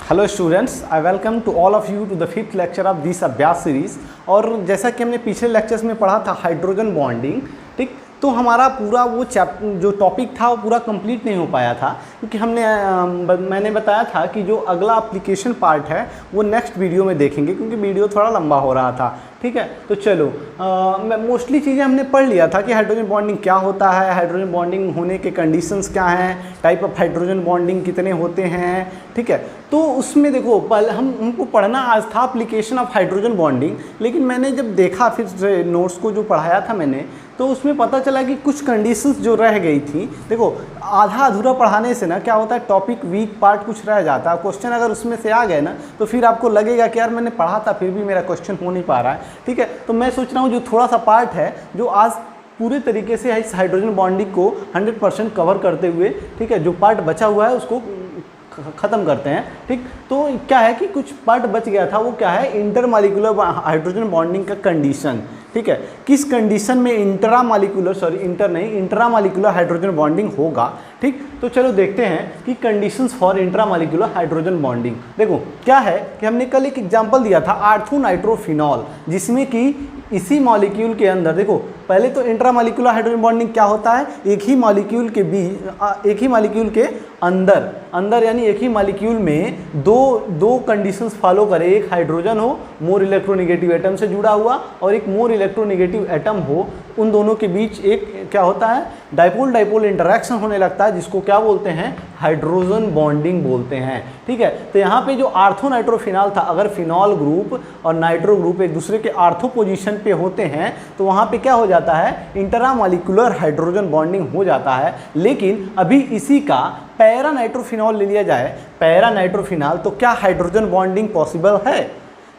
Hello students, I welcome to all of you to the fifth lecture of this Abhyas series. और जैसा कि हमने पिछले लेक्चर्स में पढ़ा था हाइड्रोजन बॉन्डिंग, ठीक, तो हमारा पूरा वो जो टॉपिक था वो पूरा कंप्लीट नहीं हो पाया था, क्योंकि मैंने बताया था कि जो अगला एप्लीकेशन पार्ट है वो नेक्स्ट वीडियो में देखेंगे, क्योंकि वीडियो थोड़ा लंबा हो रहा था। ठीक है, तो चलो मोस्टली चीज़ें हमने पढ़ लिया था कि हाइड्रोजन बॉन्डिंग क्या होता है, हाइड्रोजन बॉन्डिंग होने के कंडीशंस क्या हैं, टाइप ऑफ हाइड्रोजन बॉन्डिंग कितने होते हैं। ठीक है, तो उसमें देखो पहले हमको पढ़ना आज था एप्लीकेशन ऑफ हाइड्रोजन बॉन्डिंग, लेकिन मैंने जब देखा फिर नोट्स को जो पढ़ाया था मैंने, तो उसमें पता चला कि कुछ कंडीशंस जो रह गई थी। देखो आधा अधूरा पढ़ाने से ना क्या होता है, टॉपिक वीक पार्ट कुछ रह जाता है। क्वेश्चन अगर उसमें से आ गए ना तो फिर आपको लगेगा कि यार मैंने पढ़ा था फिर भी मेरा क्वेश्चन हो नहीं पा रहा है। ठीक है, तो मैं सोच रहा हूँ जो थोड़ा सा पार्ट है जो आज पूरे तरीके से इस हाइड्रोजन बॉन्डिंग को 100% कवर करते हुए, ठीक है, जो पार्ट बचा हुआ है उसको ख़त्म करते हैं। ठीक, तो क्या है कि कुछ पार्ट बच गया था, वो क्या है, इंटरमॉलिक्यूलर हाइड्रोजन बॉन्डिंग का कंडीशन। ठीक है, किस कंडीशन में इंट्रामॉलिक्यूलर हाइड्रोजन बॉन्डिंग होगा। ठीक, तो चलो देखते हैं कि conditions for intramolecular hydrogen bonding. देखो क्या है कि हमने कल एक एग्जांपल दिया था आर्थोनाइट्रोफिनॉल, जिसमें कि इसी मॉलिक्यूल के अंदर, देखो पहले तो इंट्रामॉलिक्यूलर हाइड्रोजन बॉन्डिंग क्या होता है, एक ही मॉलिक्यूल के अंदर यानी एक ही मॉलिक्यूल में दो कंडीशंस फॉलो करे, एक हाइड्रोजन हो मोर इलेक्ट्रोनेगेटिव एटम से जुड़ा हुआ और एक मोर इलेक्ट्रोनेगेटिव एटम हो, उन दोनों के बीच एक क्या होता है, डाइपोल इंटरेक्शन होने लगता है, जिसको क्या बोलते हैं, हाइड्रोजन बॉन्डिंग बोलते हैं। ठीक है, तो यहाँ पे जो आर्थोनाइट्रोफिनॉल था, अगर फिनॉल ग्रुप और नाइट्रो ग्रुप एक दूसरे के आर्थो पोजीशन पे होते हैं तो वहाँ पे क्या हो जाता है, इंट्रामॉलिक्यूलर हाइड्रोजन बॉन्डिंग हो जाता है। लेकिन अभी इसी का पैरा नाइट्रोफिनॉल ले लिया जाए, पैरा नाइट्रोफिनॉल, तो क्या हाइड्रोजन बॉन्डिंग पॉसिबल है?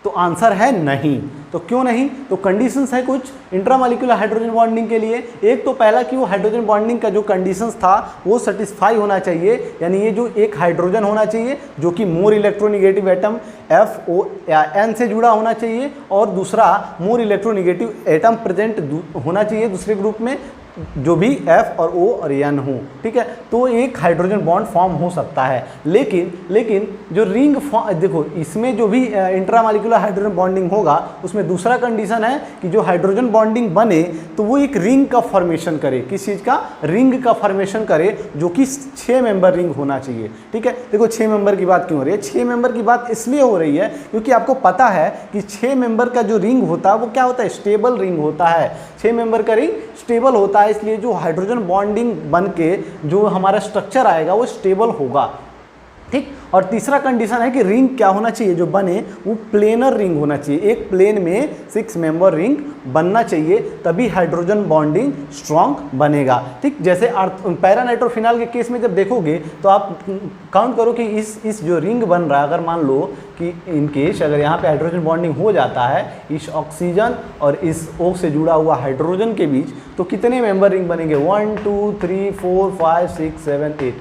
तो आंसर है नहीं। तो क्यों नहीं? तो कंडीशंस है कुछ इंट्रामॉलिक्यूलर हाइड्रोजन बॉन्डिंग के लिए। एक तो पहला कि वो हाइड्रोजन बॉन्डिंग का जो कंडीशंस था वो सेटिस्फाई होना चाहिए, यानी ये जो एक हाइड्रोजन होना चाहिए जो कि मोर इलेक्ट्रोनेगेटिव एटम FON से जुड़ा होना चाहिए, और दूसरा मोर इलेक्ट्रोनेगेटिव एटम प्रेजेंट होना चाहिए दूसरे ग्रुप में, जो भी F और O और N हो। ठीक है, तो एक हाइड्रोजन बॉन्ड फॉर्म हो सकता है। लेकिन जो रिंग देखो इसमें जो भी इंट्रामॉलिक्यूलर हाइड्रोजन बॉन्डिंग होगा उसमें दूसरा कंडीशन है कि जो हाइड्रोजन बॉन्डिंग बने तो वो एक रिंग का फॉर्मेशन करे। किस चीज़ का? रिंग का फॉर्मेशन करे, जो कि 6 मेंबर रिंग होना चाहिए। ठीक है, देखो 6 मेंबर की बात क्यों हो रही है? 6 मेंबर की बात इसलिए हो रही है क्योंकि आपको पता है कि 6 मेंबर का जो रिंग होता है वो क्या होता है, स्टेबल रिंग होता है। 6 मेंबर का रिंग स्टेबल होता है, इसलिए जो हाइड्रोजन बॉन्डिंग बन के जो हमारा स्ट्रक्चर आएगा वो स्टेबल होगा। ठीक, और तीसरा कंडीशन है कि रिंग क्या होना चाहिए, जो बने वो प्लेनर रिंग होना चाहिए, एक प्लेन में 6 मेंबर रिंग बनना चाहिए, तभी हाइड्रोजन बॉन्डिंग स्ट्रॉन्ग बनेगा। ठीक, जैसे पैरा नाइट्रोफिनॉल के केस में जब देखोगे तो आप काउंट करो कि इस जो रिंग बन रहा है, अगर मान लो कि इन केस अगर यहाँ पे हाइड्रोजन बॉन्डिंग हो जाता है इस ऑक्सीजन और इस O से जुड़ा हुआ हाइड्रोजन के बीच, तो कितने मेंबर रिंग बनेंगे? 1 2 3 4 5 6 7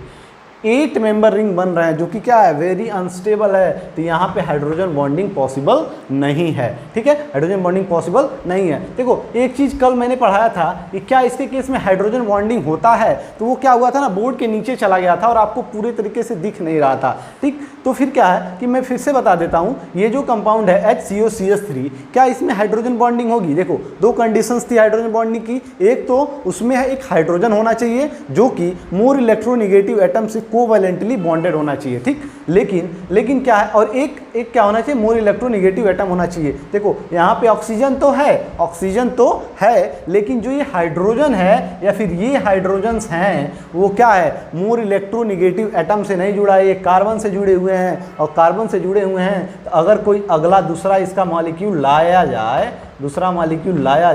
8 मेंबर रिंग बन रहे हैं, जो कि क्या है, वेरी अनस्टेबल है। तो यहाँ पे हाइड्रोजन बॉन्डिंग पॉसिबल नहीं है। ठीक है, हाइड्रोजन बॉन्डिंग पॉसिबल नहीं है। देखो एक चीज़ कल मैंने पढ़ाया था कि क्या इसके केस में हाइड्रोजन बॉन्डिंग होता है, तो वो क्या हुआ था ना, बोर्ड के नीचे चला गया था और आपको पूरे तरीके से दिख नहीं रहा था। ठीक, तो फिर क्या है कि मैं फिर से बता देता हूँ, ये जो कंपाउंड है HCOCH3, क्या इसमें हाइड्रोजन बॉन्डिंग होगी? देखो दो कंडीशंस थी हाइड्रोजन बॉन्डिंग की, एक तो उसमें है एक हाइड्रोजन होना चाहिए जो कि मोर इलेक्ट्रोनेगेटिव एटम से कोवैलेंटली बॉन्डेड होना चाहिए। ठीक, लेकिन क्या है, और एक क्या होना चाहिए, मोर इलेक्ट्रोनेगेटिव एटम होना चाहिए। देखो यहाँ पे ऑक्सीजन तो है, लेकिन जो ये हाइड्रोजन है या फिर ये हाइड्रोजन्स हैं वो क्या है, मोर इलेक्ट्रोनेगेटिव एटम से नहीं जुड़ा है, ये कार्बन से जुड़े हुए हैं, और कार्बन से जुड़े हुए हैं तो अगर कोई अगला दूसरा इसका मॉलिक्यूल लाया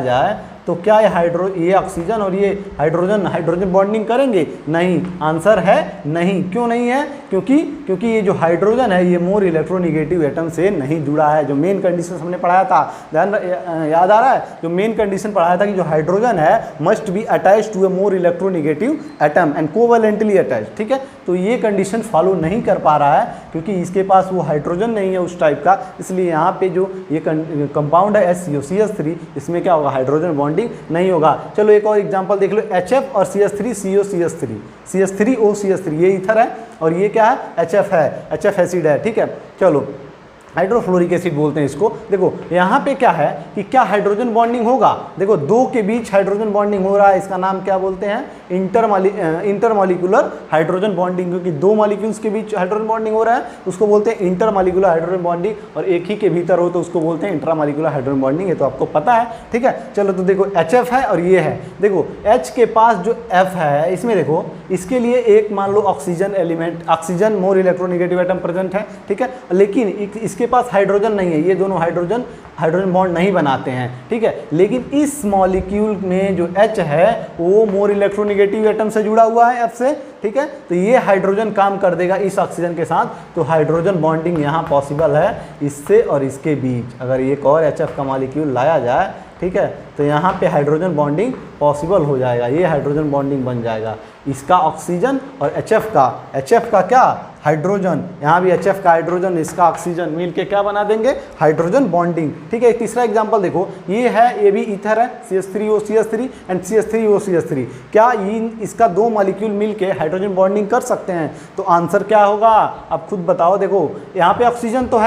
जाए तो क्या ये ऑक्सीजन और ये हाइड्रोजन बॉन्डिंग करेंगे? नहीं। आंसर है नहीं। क्यों नहीं है? क्योंकि ये जो हाइड्रोजन है ये मोर इलेक्ट्रोनेगेटिव एटम से नहीं जुड़ा है। जो मेन कंडीशन हमने पढ़ाया था, याद आ रहा है, जो मेन कंडीशन पढ़ाया था कि जो हाइड्रोजन है must be attached to a more electronegative atom and covalently attached. ठीक है, तो ये कंडीशन फॉलो नहीं कर पा रहा है क्योंकि इसके पास वो हाइड्रोजन नहीं है उस टाइप का, इसलिए यहाँ पे जो ये कंपाउंड है HCOCH3, इसमें क्या होगा, हाइड्रोजन बॉन्डिंग बॉन्डिंग नहीं होगा। चलो एक और एग्जांपल देख लो, HF और CH3CO CH3, CH3O CH3, ये ईथर है और ये क्या है HF है, HF एसिड है, ठीक है। चलो हाइड्रोफ्लोरिक एसिड बोलते हैं इसको। देखो यहाँ पे क्या है कि क्या हाइड्रोजन बॉन्डिंग होगा, देखो दो के बीच हाइड्रोजन बॉन्डिंग हो रहा है, इसका नाम क्या बोलते हैं, इंटरमॉलिक्यूलर हाइड्रोजन बॉन्डिंग, क्योंकि दो मॉलिक्यूल्स के बीच हाइड्रोजन बॉन्डिंग हो रहा है उसको बोलते हैं इंटरमॉलिक्यूलर हाइड्रोजन बॉन्डिंग, और एक ही के भीतर हो तो उसको बोलते हैं इंट्रामॉलिक्यूलर हाइड्रोजन बॉन्डिंग, ये तो आपको पता है, ठीक है। चलो तो देखो HF है और ये है, देखो H के पास जो F है इसमें देखो इसके लिए एक मान लो oxygen element, oxygen more electronegative atom present है, ठीक है, लेकिन इसके पास हाइड्रोजन नहीं है, ये दोनों हाइड्रोजन बॉन्ड नहीं बनाते हैं, ठीक है। लेकिन इस मॉलिक्यूल में जो H है वो मोर इलेक्ट्रोनेगेटिव एटम से जुड़ा हुआ है F से, ठीक है, तो ये हाइड्रोजन काम कर देगा इस ऑक्सीजन के साथ, तो हाइड्रोजन बॉन्डिंग यहाँ पॉसिबल है इससे और इसके बीच। अगर एक और HF का मॉलिक्यूल लाया जाए, ठीक है, तो यहाँ पे हाइड्रोजन बॉन्डिंग पॉसिबल हो जाएगा, ये हाइड्रोजन बॉन्डिंग बन जाएगा, इसका ऑक्सीजन और HF का क्या हाइड्रोजन, यहाँ भी HF का हाइड्रोजन, इसका ऑक्सीजन मिल के क्या बना देंगे हाइड्रोजन बॉन्डिंग, ठीक है। तीसरा एग्जांपल देखो, ये है, ये भी ईथर है CH3O CH3 and CH3O CH3, क्या इसका दो मॉलिक्यूल मिल के हाइड्रोजन बॉन्डिंग कर सकते हैं, तो आंसर क्या होगा आप खुद बताओ। देखो यहाँ पे ऑक्सीजन तो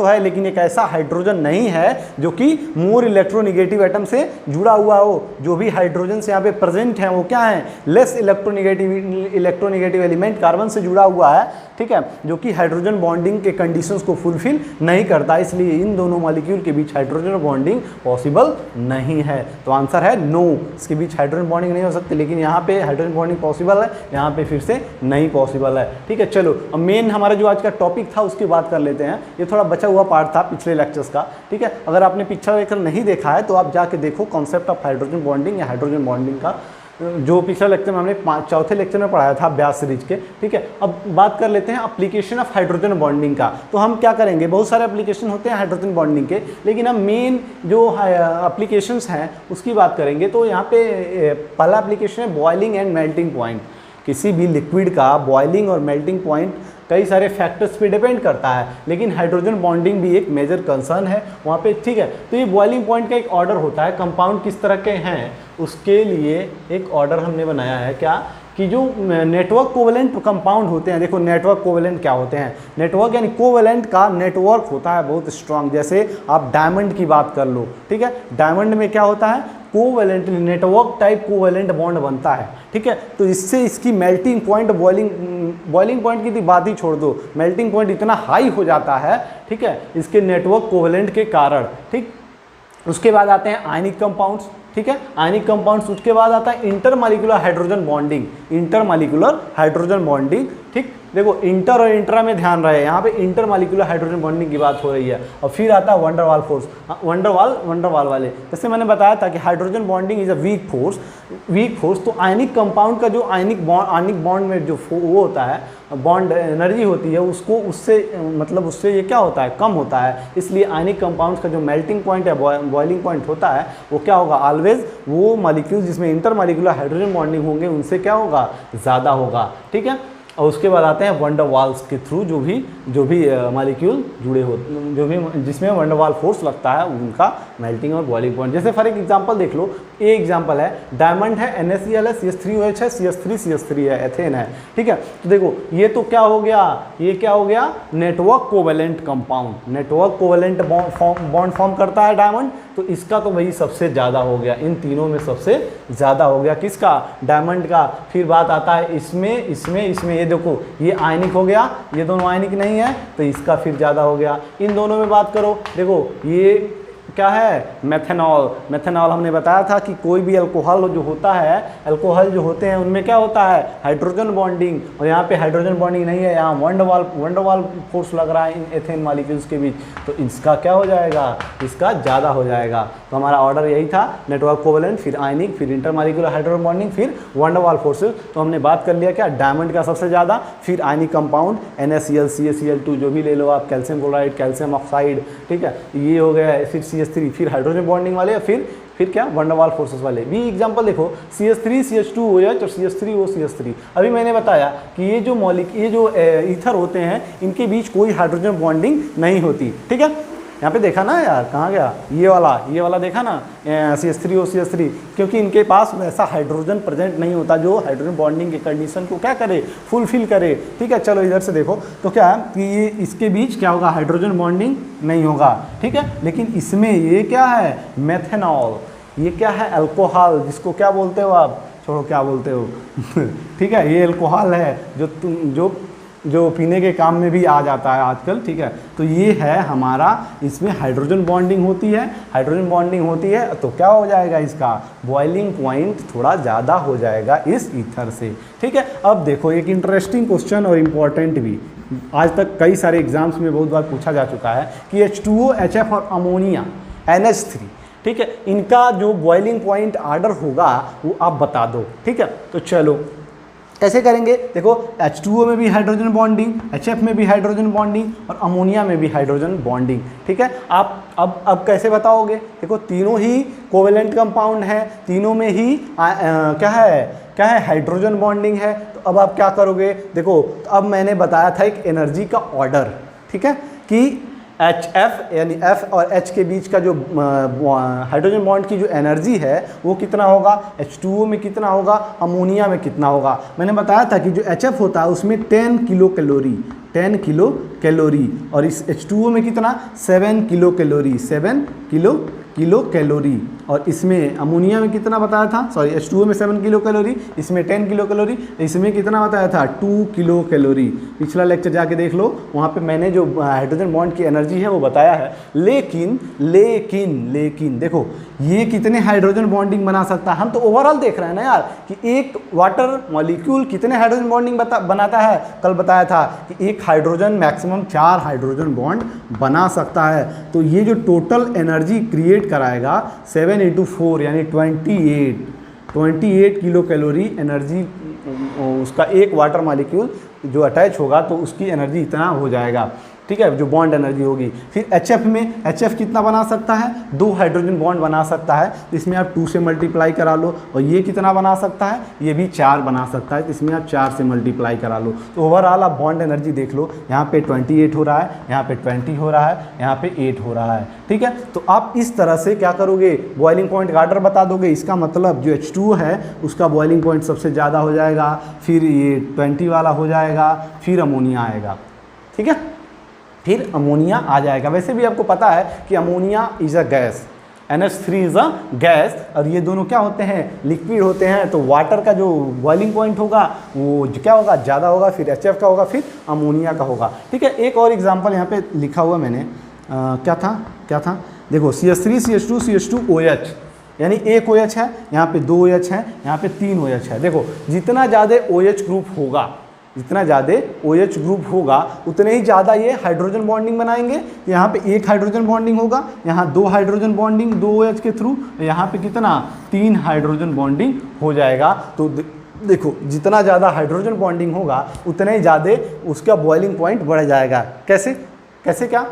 है लेकिन एक ऐसा हाइड्रोजन नहीं है जो कि मोर इलेक्ट्रोनेगेटिव एटम से जुड़ा हुआ हो, जो भी हाइड्रोजन से यहाँ पे प्रेजेंट है वो क्या है, लेस इलेक्ट्रोनेगेटिव एलिमेंट कार्बन से जुड़ा हुआ है, ठीक है, जो कि हाइड्रोजन बॉन्डिंग के कंडीशंस को फुलफिल नहीं करता, इसलिए इन दोनों मॉलिक्यूल के बीच हाइड्रोजन बॉन्डिंग पॉसिबल नहीं है। तो आंसर है नो, इसके बीच हाइड्रोजन बॉन्डिंग नहीं हो सकती, लेकिन यहाँ पे हाइड्रोजन बॉन्डिंग पॉसिबल है, यहाँ पे फिर से नहीं पॉसिबल है, ठीक है। चलो अब मेन हमारा जो आज का टॉपिक था उसकी बात कर लेते हैं, ये थोड़ा बचा हुआ पार्ट था पिछले लेक्चर्स का, ठीक है। अगर आपने पिछला लेक्चर नहीं देखा है तो आप जाके देखो कॉन्सेप्ट ऑफ हाइड्रोजन बॉन्डिंग या हाइड्रोजन बॉन्डिंग का, जो पिछला लेक्चर में हमने चौथे लेक्चर में पढ़ाया था अभ्यास सीरीज के, ठीक है। अब बात कर लेते हैं एप्लीकेशन ऑफ हाइड्रोजन बॉन्डिंग का। तो हम क्या करेंगे, बहुत सारे एप्लीकेशन होते हैं हाइड्रोजन बॉन्डिंग के, लेकिन हम मेन जो एप्लीकेशंस हैं उसकी बात करेंगे। तो यहाँ पे पहला एप्लीकेशन है बॉइलिंग एंड मेल्टिंग पॉइंट। किसी भी लिक्विड का बॉइलिंग और मेल्टिंग पॉइंट कई सारे फैक्टर्स पे डिपेंड करता है, लेकिन हाइड्रोजन बॉन्डिंग भी एक मेजर कंसर्न है वहाँ पे, ठीक है। तो ये बॉइलिंग पॉइंट का एक ऑर्डर होता है, कंपाउंड किस तरह के हैं उसके लिए एक ऑर्डर हमने बनाया है, क्या कि जो नेटवर्क कोवेलेंट कंपाउंड होते हैं। देखो नेटवर्क कोवेलेंट क्या होते हैं, नेटवर्क यानी कोवेलेंट का नेटवर्क होता है बहुत स्ट्रांग, जैसे आप डायमंड की बात कर लो, ठीक है, डायमंड में क्या होता है covalent network type covalent bond बनता है, ठीक है। तो इससे इसकी मेल्टिंग पॉइंट, बॉइलिंग पॉइंट की बात ही छोड़ दो, मेल्टिंग पॉइंट इतना हाई हो जाता है, ठीक है, इसके नेटवर्क कोवेलेंट के कारण, ठीक। उसके बाद आते हैं आयनिक कंपाउंड्स, ठीक है, आयनिक कंपाउंड्स। उसके बाद आता है इंटरमॉलिक्यूलर हाइड्रोजन बॉन्डिंग, ठीक। देखो इंटर और इंट्रा में ध्यान रहे, यहाँ पे इंटरमॉलिक्यूलर हाइड्रोजन बॉन्डिंग की बात हो रही है। और फिर आता है वंडरवाल फोर्स, वंडरवाल वाले, जैसे मैंने बताया था कि hydrogen bonding is a weak force. तो आयनिक कंपाउंड का जो आयनिक बॉन्ड में जो वो होता है, बॉन्ड एनर्जी होती है, उसको उससे ये क्या होता है, कम होता है। इसलिए आयनिक कंपाउंड्स का जो मेल्टिंग पॉइंट या बॉइलिंग पॉइंट होता है वो क्या होगा, ऑलवेज वो मॉलिक्यूल जिसमें इंटरमॉलिक्यूलर हाइड्रोजन बॉन्डिंग होंगे उनसे क्या होगा, ज़्यादा होगा, ठीक है। और उसके बाद आते हैं वंडरवाल्स के थ्रू जो भी मॉलिक्यूल जुड़े हो, जो भी जिसमें वंडरवाल फोर्स लगता है उनका मेल्टिंग और बॉइलिंग पॉइंट। जैसे फॉर एक एग्जांपल देख लो, ये एग्जांपल है, डायमंड है, NaCl है, CH3OH है, CH3 है, एथेन है, ठीक है। तो देखो ये तो क्या हो गया, ये क्या हो गया, network covalent compound, network covalent bond form करता है डायमंड, तो इसका तो वही सबसे ज़्यादा हो गया, इन तीनों में सबसे ज़्यादा हो गया, किसका, डायमंड का। फिर बात आता है इसमें ये देखो ये आयनिक हो गया, ये दोनों आयनिक नहीं है तो इसका फिर ज़्यादा हो गया। इन दोनों में बात करो, देखो ये क्या है, मेथेनॉल हमने बताया था कि कोई भी अल्कोहल जो होता है, अल्कोहल जो होते हैं उनमें क्या होता है, हाइड्रोजन बॉन्डिंग, और यहाँ पे हाइड्रोजन बॉन्डिंग नहीं है, यहाँ वंडरवाल फोर्स लग रहा है इन एथेन मॉलिक्यूल्स के बीच, तो इसका क्या हो जाएगा, इसका ज़्यादा हो जाएगा। तो हमारा ऑर्डर यही था, नेटवर्क कोवेलेंट, फिर आयनिक, फिर इंटरमॉलिक्यूलर हाइड्रोजन बॉन्डिंग, फिर वंडरवाल फोर्सेस। तो हमने बात कर लिया क्या, डायमंड का सबसे ज़्यादा, फिर आयनिक कंपाउंड NaCl, CaCl2 जो भी ले लो आप, कैल्शियम क्लोराइड, कैल्शियम ऑक्साइड, ठीक है, ये हो गया, फिर CH3, फिर हाइड्रोजन बॉन्डिंग वाले, फिर क्या, वंडरवाल फोर्सेस वाले। भी एग्जांपल देखो, CH3 CH2OH और CH3O CH3। अभी मैंने बताया कि ये जो ईथर होते हैं इनके बीच कोई हाइड्रोजन बॉन्डिंग नहीं होती, ठीक है। यहाँ पे देखा ना यार, कहाँ गया ये वाला देखा ना, CH3 OCH3, क्योंकि इनके पास वैसा हाइड्रोजन प्रेजेंट नहीं होता जो हाइड्रोजन बॉन्डिंग के कंडीशन को क्या करे, फुलफिल करे। ठीक है, चलो इधर से देखो तो क्या है कि ये इसके बीच क्या होगा, हाइड्रोजन बॉन्डिंग नहीं होगा। ठीक है, लेकिन इसमें ये क्या है, मेथेनॉल, ये क्या है, अल्कोहल, जिसको क्या बोलते हो आप, छोड़ो क्या बोलते हो ठीक है, ये अल्कोहल है जो पीने के काम में भी आ जाता है आजकल। ठीक है, तो ये है हमारा, इसमें हाइड्रोजन बॉन्डिंग होती है, हाइड्रोजन बॉन्डिंग होती है तो क्या हो जाएगा, इसका बॉइलिंग पॉइंट थोड़ा ज़्यादा हो जाएगा इस ईथर से। ठीक है, अब देखो एक इंटरेस्टिंग क्वेश्चन और इम्पॉर्टेंट भी, आज तक कई सारे एग्जाम्स में बहुत बार पूछा जा चुका है कि H2O, HF और अमोनिया NH3, ठीक है, इनका जो बॉइलिंग पॉइंट ऑर्डर होगा वो आप बता दो। ठीक है, तो चलो कैसे करेंगे, देखो H2O में भी हाइड्रोजन बॉन्डिंग, HF में भी हाइड्रोजन बॉन्डिंग और अमोनिया में भी हाइड्रोजन बॉन्डिंग। ठीक है, आप अब कैसे बताओगे, देखो तीनों ही कोवेलेंट कंपाउंड हैं, तीनों में ही क्या है हाइड्रोजन बॉन्डिंग है। तो अब आप क्या करोगे, देखो अब मैंने बताया था एक एनर्जी का ऑर्डर, ठीक है, कि HF यानी F और H के बीच का जो हाइड्रोजन बॉन्ड की जो एनर्जी है वो कितना होगा, H2O में कितना होगा, अमोनिया में कितना होगा। मैंने बताया था कि जो HF होता है उसमें 10 किलो कैलोरी और इस H2O में कितना 7 किलो कैलोरी और इसमें अमोनिया में कितना बताया था, सॉरी H2O में 7 किलो कैलोरी, इसमें 10 किलो कैलोरी, इसमें कितना बताया था 2 किलो कैलोरी। पिछला लेक्चर जाके देख लो, वहाँ पे मैंने जो हाइड्रोजन बॉन्ड की एनर्जी है वो बताया है। लेकिन देखो ये कितने हाइड्रोजन बॉन्डिंग बना सकता है, हम तो ओवरऑल देख रहे हैं ना यार कि एक वाटर मॉलिक्यूल कितने हाइड्रोजन बॉन्डिंग बनाता है। कल बताया था कि एक हाइड्रोजन मैक्सिमम 4 हाइड्रोजन बॉन्ड बना सकता है। तो ये जो टोटल एनर्जी क्रिएट कराएगा 7 × 4 यानी 28 किलो कैलोरी एनर्जी, उसका एक वाटर मॉलिक्यूल जो अटैच होगा तो उसकी एनर्जी इतना हो जाएगा। ठीक है, जो बॉन्ड एनर्जी होगी। फिर HF में HF कितना बना सकता है, 2 हाइड्रोजन बॉन्ड बना सकता है, तो इसमें आप 2 से मल्टीप्लाई करा लो। और ये कितना बना सकता है, ये भी 4 बना सकता है, तो इसमें आप 4 से मल्टीप्लाई करा लो। तो ओवरऑल आप बॉन्ड एनर्जी देख लो, यहाँ पे 28 हो रहा है, यहाँ पे 20 हो रहा है, यहाँ पे 8 हो रहा है। ठीक है, तो आप इस तरह से क्या करोगे, बॉइलिंग पॉइंट का ऑर्डर बता दोगे। इसका मतलब जो H2O है उसका बॉइलिंग पॉइंट सबसे ज़्यादा हो जाएगा, फिर ये 20 वाला हो जाएगा, फिर अमोनिया आएगा। ठीक है, फिर अमोनिया आ जाएगा। वैसे भी आपको पता है कि ammonia is a gas, NH3 is a gas, और ये दोनों क्या होते हैं, लिक्विड होते हैं। तो वाटर का जो बॉइलिंग पॉइंट होगा वो क्या होगा, ज़्यादा होगा, फिर HF का होगा, फिर अमोनिया का होगा। ठीक है, एक और एग्जांपल यहाँ पे लिखा हुआ मैंने, क्या था, देखो CH3 CH2 CH2 OH, यानी एक OH है, यहाँ पे 2 OH है, यहाँ पे 3 OH है। देखो जितना ज़्यादा OH ग्रुप होगा उतने ही ज़्यादा ये हाइड्रोजन बॉन्डिंग बनाएंगे। यहाँ पे एक हाइड्रोजन बॉन्डिंग होगा, यहाँ 2 हाइड्रोजन बॉन्डिंग 2 OH के थ्रू, यहाँ पे कितना 3 हाइड्रोजन बॉन्डिंग हो जाएगा। तो देखो जितना ज़्यादा हाइड्रोजन बॉन्डिंग होगा उतना ही ज़्यादा उसका बॉइलिंग पॉइंट बढ़ जाएगा। कैसे क्या,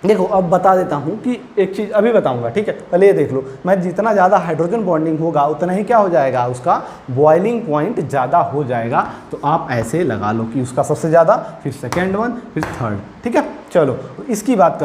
देखो अब बता देता हूँ कि एक चीज़ अभी बताऊँगा। ठीक है, पहले ये देख लो, मैं जितना ज़्यादा हाइड्रोजन बॉन्डिंग होगा उतना ही क्या हो जाएगा, उसका बॉइलिंग पॉइंट ज़्यादा हो जाएगा। तो आप ऐसे लगा लो कि उसका सबसे ज़्यादा, फिर सेकेंड वन, फिर थर्ड। ठीक है, चलो इसकी बात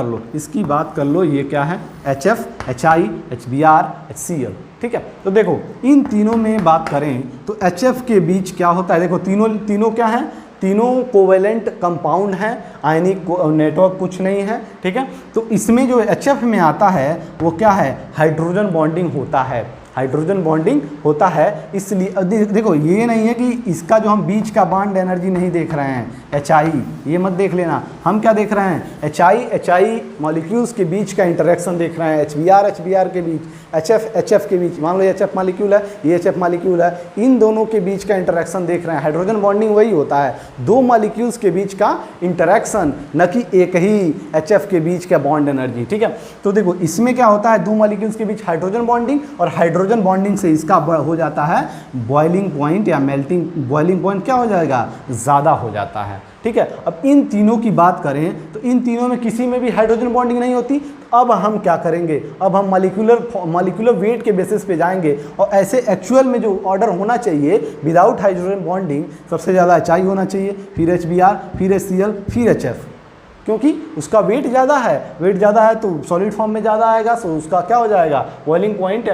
कर लो, ये क्या है, HF, HI, HBr, HCl। ठीक है, तो देखो इन तीनों में बात करें तो HF के बीच क्या होता है, देखो तीनों क्या हैं, तीनों कोवेलेंट कंपाउंड हैं, आयनिक नेटवर्क कुछ नहीं है। ठीक है, तो इसमें जो HF में आता है वो क्या है, हाइड्रोजन बॉन्डिंग होता है, इसलिए देखो ये नहीं है कि इसका जो हम बीच का बॉन्ड एनर्जी नहीं देख रहे हैं, HI, ये मत देख लेना। हम क्या देख रहे हैं, HI मॉलिक्यूल्स के बीच का इंटरेक्शन देख रहे हैं, HBr के बीच, HF के बीच। मान लो ये HF मॉलिक्यूल है, ये HF मॉलिक्यूल है, इन दोनों के बीच का इंटरेक्शन देख रहे हैं। हाइड्रोजन बॉन्डिंग वही होता है, 2 मॉलिक्यूल्स के बीच का इंटरेक्शन, न कि एक ही HF के बीच का बॉन्ड एनर्जी। ठीक है, तो देखो इसमें क्या होता है, 2 मॉलिक्यूल्स के बीच हाइड्रोजन बॉन्डिंग, और हाइड्रोजन बॉन्डिंग से इसका हो जाता है बॉइलिंग पॉइंट या मेल्टिंग, बॉइलिंग पॉइंट क्या हो जाएगा, ज़्यादा हो जाता है। ठीक है, अब इन तीनों की बात करें तो इन तीनों में किसी में भी हाइड्रोजन बॉन्डिंग नहीं होती। अब हम क्या करेंगे, अब हम मॉलिक्यूलर वेट के बेसिस पे जाएंगे, और ऐसे एक्चुअल में जो ऑर्डर होना चाहिए विदाउट हाइड्रोजन बॉन्डिंग, सबसे ज़्यादा HI होना चाहिए, फिर HBr, फिर HCl, फिर HF। क्योंकि उसका वेट ज़्यादा है, वेट ज़्यादा है तो सॉलिड फॉर्म में ज़्यादा आएगा, सो उसका क्या हो जाएगा, बॉइलिंग पॉइंट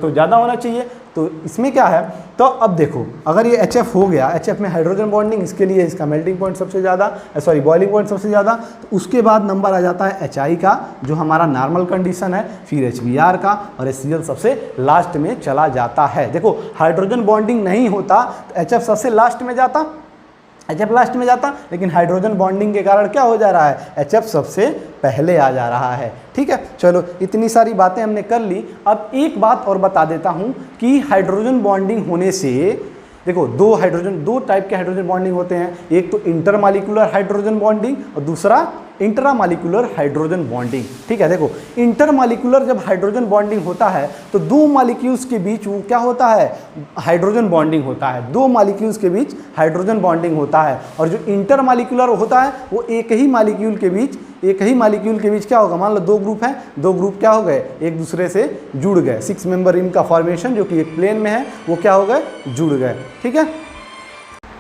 तो ज़्यादा होना चाहिए। तो इसमें क्या है, तो अब देखो अगर ये HF हो गया, HF में हाइड्रोजन बॉन्डिंग, इसके लिए इसका मेल्टिंग पॉइंट सबसे ज़्यादा, सॉरी बॉइलिंग पॉइंट सबसे ज़्यादा, तो उसके बाद नंबर आ जाता है HI का जो हमारा नॉर्मल कंडीशन है, फिर HBr का, और HCl सबसे लास्ट में चला जाता है। देखो हाइड्रोजन बॉन्डिंग नहीं होता तो HF सबसे लास्ट में जाता, HF लास्ट में जाता, लेकिन हाइड्रोजन बॉन्डिंग के कारण क्या हो जा रहा है, HF सबसे पहले आ जा रहा है। ठीक है, चलो इतनी सारी बातें हमने कर ली। अब एक बात और बता देता हूं कि हाइड्रोजन बॉन्डिंग होने से देखो दो टाइप के हाइड्रोजन बॉन्डिंग होते हैं, एक तो इंटरमॉलिक्यूलर हाइड्रोजन बॉन्डिंग और दूसरा इंट्रामॉलिक्यूलर हाइड्रोजन बॉन्डिंग। ठीक है, देखो इंटरमॉलिक्यूलर जब हाइड्रोजन बॉन्डिंग होता है तो दो मॉलिक्यूल्स के बीच वो क्या होता है, हाइड्रोजन बॉन्डिंग होता है, दो मॉलिक्यूल्स के बीच हाइड्रोजन बॉन्डिंग होता है। और जो इंटरमॉलिक्यूलर होता है वो एक ही मॉलिक्यूल के बीच क्या होगा, मान लो दो ग्रुप हैं, दो ग्रुप क्या हो गए, एक दूसरे से जुड़ गए, 6 मेंबर रिंग का फॉर्मेशन जो कि एक प्लेन में है वो क्या हो गए, जुड़ गए। ठीक है,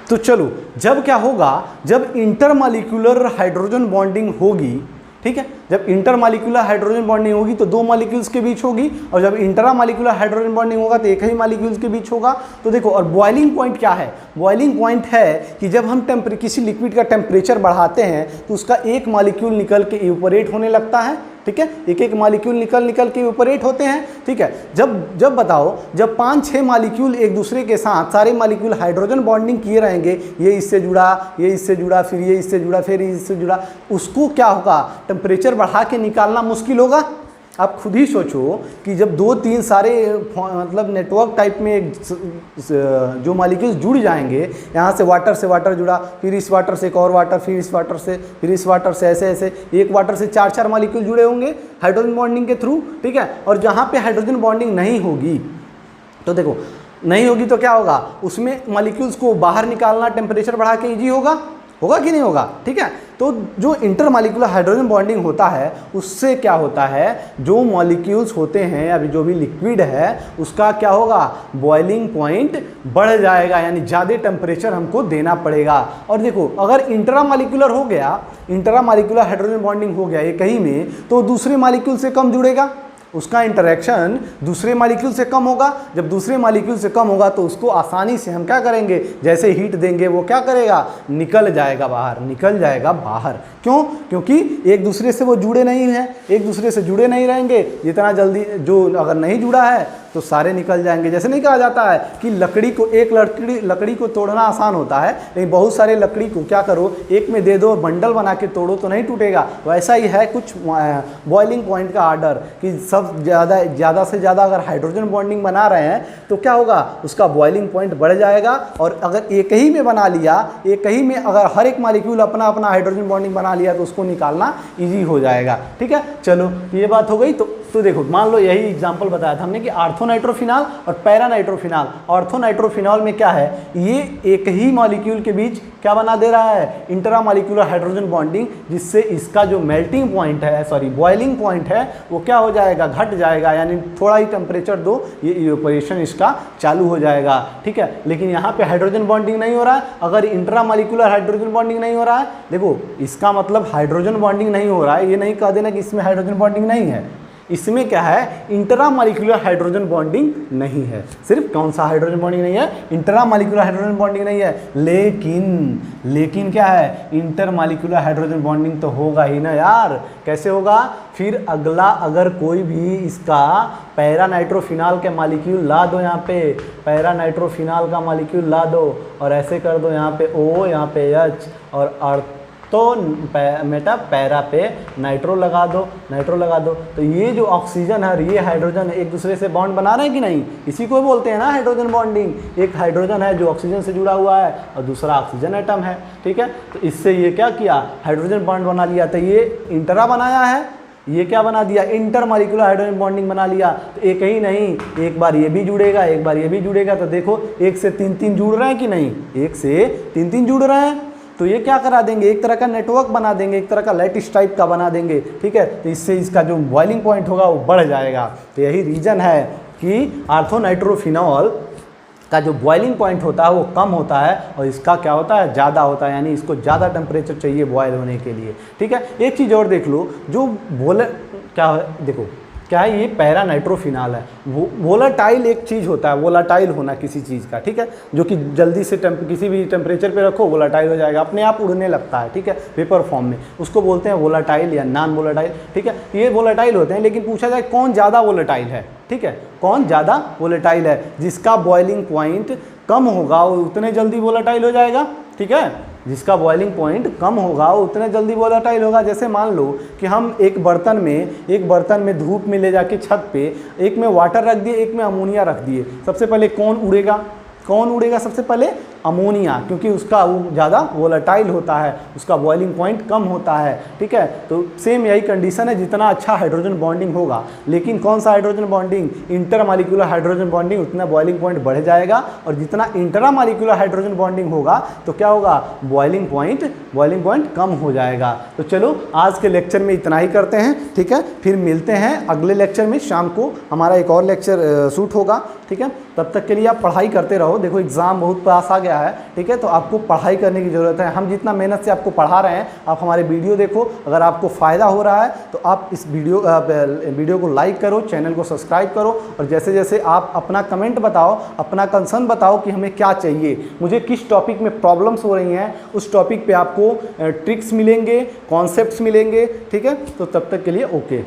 तो चलो जब क्या होगा, जब इंटरमॉलिक्यूलर हाइड्रोजन बॉन्डिंग होगी, ठीक है, जब इंटरमॉलिक्यूलर हाइड्रोजन बॉन्डिंग होगी तो दो मॉलिक्यूल्स के बीच होगी, और जब इंट्रामॉलिक्यूलर हाइड्रोजन बॉन्डिंग होगा तो एक ही मॉलिक्यूल्स के बीच होगा। तो देखो, और बॉइलिंग पॉइंट क्या है, बॉइलिंग पॉइंट है कि जब हम किसी लिक्विड का टेम्परेचर बढ़ाते हैं तो उसका एक मॉलिक्यूल निकल के इवेपोरेट होने लगता है। ठीक है, एक एक मॉलिक्यूल निकल के इवेपोरेट होते हैं। ठीक है, जब बताओ, जब 5-6 मॉलिक्यूल एक दूसरे के साथ, सारे मॉलिक्यूल हाइड्रोजन बॉन्डिंग किए रहेंगे, ये इससे जुड़ा, ये इससे जुड़ा, फिर ये इससे जुड़ा, फिर इससे जुड़ा, उसको क्या होगा, टेम्परेचर बढ़ा के निकालना मुश्किल होगा। आप खुद ही सोचो कि जब 2-3 सारे मतलब नेटवर्क टाइप में जो मॉलिक्यूल्स जुड़ जाएंगे, यहाँ से वाटर जुड़ा, फिर इस वाटर से एक और वाटर, फिर इस वाटर से, फिर इस वाटर से, ऐसे ऐसे एक वाटर से 4-4 मॉलिक्यूल जुड़े होंगे हाइड्रोजन बॉन्डिंग के थ्रू। ठीक है, और जहाँ पे हाइड्रोजन बॉन्डिंग नहीं होगी तो देखो, नहीं होगी तो क्या होगा, उसमें मॉलिक्यूल्स को बाहर निकालना टेम्परेचर बढ़ा के ईजी होगा कि नहीं होगा। ठीक है, तो जो इंटरमॉलिक्यूलर हाइड्रोजन बॉन्डिंग होता है उससे क्या होता है, जो मॉलिक्यूल्स होते हैं, अभी जो भी लिक्विड है उसका क्या होगा, बॉइलिंग पॉइंट बढ़ जाएगा, यानी ज़्यादा टेम्परेचर हमको देना पड़ेगा। और देखो अगर इंट्रामॉलिक्यूलर हो गया, इंट्रामॉलिक्यूलर हाइड्रोजन बॉन्डिंग हो गया एक ही में, तो दूसरे मॉलिक्यूल से कम जुड़ेगा, उसका इंटरेक्शन दूसरे मॉलिक्यूल से कम होगा। जब दूसरे मॉलिक्यूल से कम होगा तो उसको आसानी से हम क्या करेंगे, जैसे हीट देंगे वो क्या करेगा, निकल जाएगा बाहर। क्यों? क्योंकि एक दूसरे से वो जुड़े नहीं हैं, एक दूसरे से जुड़े नहीं रहेंगे, जितना जल्दी जो अगर नहीं जुड़ा है तो सारे निकल जाएंगे। जैसे नहीं कहा जाता है कि लकड़ी को तोड़ना आसान होता है, लेकिन बहुत सारे लकड़ी को क्या करो, एक में दे दो, बंडल बना के तोड़ो तो नहीं टूटेगा। वैसा ही है कुछ बॉइलिंग पॉइंट का आर्डर कि सब ज़्यादा से ज़्यादा अगर हाइड्रोजन बॉन्डिंग बना रहे हैं तो क्या होगा, उसका बॉइलिंग पॉइंट बढ़ जाएगा। और अगर एक ही में बना लिया, एक ही में अगर हर एक मॉलिक्यूल अपना अपना हाइड्रोजन बॉन्डिंग बना लिया तो उसको निकालना ईजी हो जाएगा। ठीक है, चलो ये बात हो गई। तो देखो मान लो यही एग्जांपल बताया था हमने कि आर्थोनाइट्रोफिनॉल और पैरानाइट्रोफिनॉल। आर्थोनाइट्रोफिनॉल में क्या है, ये एक ही मॉलिक्यूल के बीच क्या बना दे रहा है, इंट्रामॉलिक्यूलर हाइड्रोजन बॉन्डिंग, जिससे इसका जो मेल्टिंग पॉइंट है, सॉरी बॉइलिंग पॉइंट है, वो क्या हो जाएगा, घट जाएगा, यानी थोड़ा ही टेम्परेचर दो, ये इवेपोरेशन इसका चालू हो जाएगा। ठीक है, लेकिन यहाँ पे हाइड्रोजन बॉन्डिंग नहीं हो रहा है। अगर इंट्रामॉलिक्यूलर हाइड्रोजन बॉन्डिंग नहीं हो रहा है, देखो इसका मतलब हाइड्रोजन बॉन्डिंग नहीं हो रहा है, ये नहीं कह देना कि इसमें हाइड्रोजन बॉन्डिंग नहीं है। इसमें क्या है, इंट्रामॉलिक्यूलर हाइड्रोजन बॉन्डिंग नहीं है। सिर्फ कौन सा हाइड्रोजन बॉन्डिंग नहीं है, इंट्रामॉलिक्यूलर हाइड्रोजन बॉन्डिंग नहीं है। लेकिन क्या है, इंटरमॉलिक्यूलर हाइड्रोजन बॉन्डिंग तो होगा ही ना यार। कैसे होगा, फिर अगला अगर कोई भी इसका पैरानाइट्रोफिनॉल के मॉलिक्यूल ला दो, यहाँ पे पैरानाइट्रोफिनॉल का मॉलिक्यूल ला दो और ऐसे कर दो, यहाँ पे O, यहाँ पे H और तो पैरा पे नाइट्रो लगा दो, तो ये जो ऑक्सीजन है और ये हाइड्रोजन है, एक दूसरे से बॉन्ड बना रहे हैं कि नहीं, इसी को बोलते हैं ना हाइड्रोजन बॉन्डिंग। एक हाइड्रोजन है जो ऑक्सीजन से जुड़ा हुआ है और दूसरा ऑक्सीजन एटम है। ठीक है, तो इससे ये क्या किया, हाइड्रोजन बॉन्ड बना लिया। तो ये इंटरा बनाया है, ये क्या बना दिया, इंटरमॉलिक्यूलर हाइड्रोजन बॉन्डिंग बना लिया। तो एक ही नहीं, एक बार ये भी जुड़ेगा, एक बार ये भी जुड़ेगा। तो देखो 1 से 3-3 जुड़ रहे हैं कि नहीं, 1 से 3-3 जुड़ रहे हैं। तो ये क्या करा देंगे, एक तरह का नेटवर्क बना देंगे, एक तरह का लैटिस टाइप का बना देंगे। ठीक है, तो इससे इसका जो बॉइलिंग पॉइंट होगा वो बढ़ जाएगा। तो यही रीज़न है कि आर्थोनाइट्रोफिनॉल का जो बॉइलिंग पॉइंट होता है वो कम होता है और इसका क्या होता है, ज़्यादा होता है, यानी इसको ज़्यादा टेम्परेचर चाहिए बॉयल होने के लिए। ठीक है, एक चीज़ और देख लो, जो क्या है, देखो क्या है, ये पैरा नाइट्रोफिनॉल है। वोलाटाइल एक चीज़ होता है, वोलाटाइल होना किसी चीज़ का, ठीक है, जो कि जल्दी से किसी भी टेम्परेचर पे रखो वोलाटाइल हो जाएगा, अपने आप उड़ने लगता है, ठीक है, पेपर फॉर्म में, उसको बोलते हैं वोलाटाइल या नॉन वोलाटाइल। ठीक है, ये वोलाटाइल होते हैं, लेकिन पूछा जाए कौन ज़्यादा वोलाटाइल है, ठीक है, कौन ज़्यादा वोलेटाइल है, जिसका बॉइलिंग पॉइंट कम होगा वो उतने जल्दी वोलेटाइल हो जाएगा। ठीक है, जिसका बॉइलिंग पॉइंट कम होगा वो उतने जल्दी वोलेटाइल होगा। जैसे मान लो कि हम एक बर्तन में धूप में ले जाके छत पे, एक में वाटर रख दिए, एक में अमोनिया रख दिए, सबसे पहले कौन उड़ेगा सबसे पहले, अमोनिया, क्योंकि उसका वो ज़्यादा वोलेटाइल होता है, उसका बॉइलिंग पॉइंट कम होता है। ठीक है, तो सेम यही कंडीशन है, जितना अच्छा हाइड्रोजन बॉन्डिंग होगा, लेकिन कौन सा hydrogen bonding, intermolecular hydrogen bonding, उतना बॉइलिंग पॉइंट बढ़ जाएगा, और जितना इंट्रामॉलिक्यूलर हाइड्रोजन बॉन्डिंग होगा तो क्या होगा, बॉइलिंग पॉइंट कम हो जाएगा। तो चलो आज के लेक्चर में इतना ही करते हैं। ठीक है, फिर मिलते हैं अगले लेक्चर में, शाम को हमारा एक और लेक्चर शूट होगा। ठीक है, तब तक के लिए आप पढ़ाई करते रहो। देखो एग्ज़ाम बहुत पास आ गया है, ठीक है, तो आपको पढ़ाई करने की ज़रूरत है। हम जितना मेहनत से आपको पढ़ा रहे हैं, आप हमारे वीडियो देखो, अगर आपको फ़ायदा हो रहा है तो आप इस वीडियो को लाइक करो, चैनल को सब्सक्राइब करो, और जैसे जैसे आप अपना कमेंट बताओ, अपना कंसर्न बताओ कि हमें क्या चाहिए, मुझे किस टॉपिक में प्रॉब्लम्स हो रही हैं, उस टॉपिक पर आपको ट्रिक्स मिलेंगे, कॉन्सेप्ट्स मिलेंगे। ठीक है, तो तब तक के लिए ओके।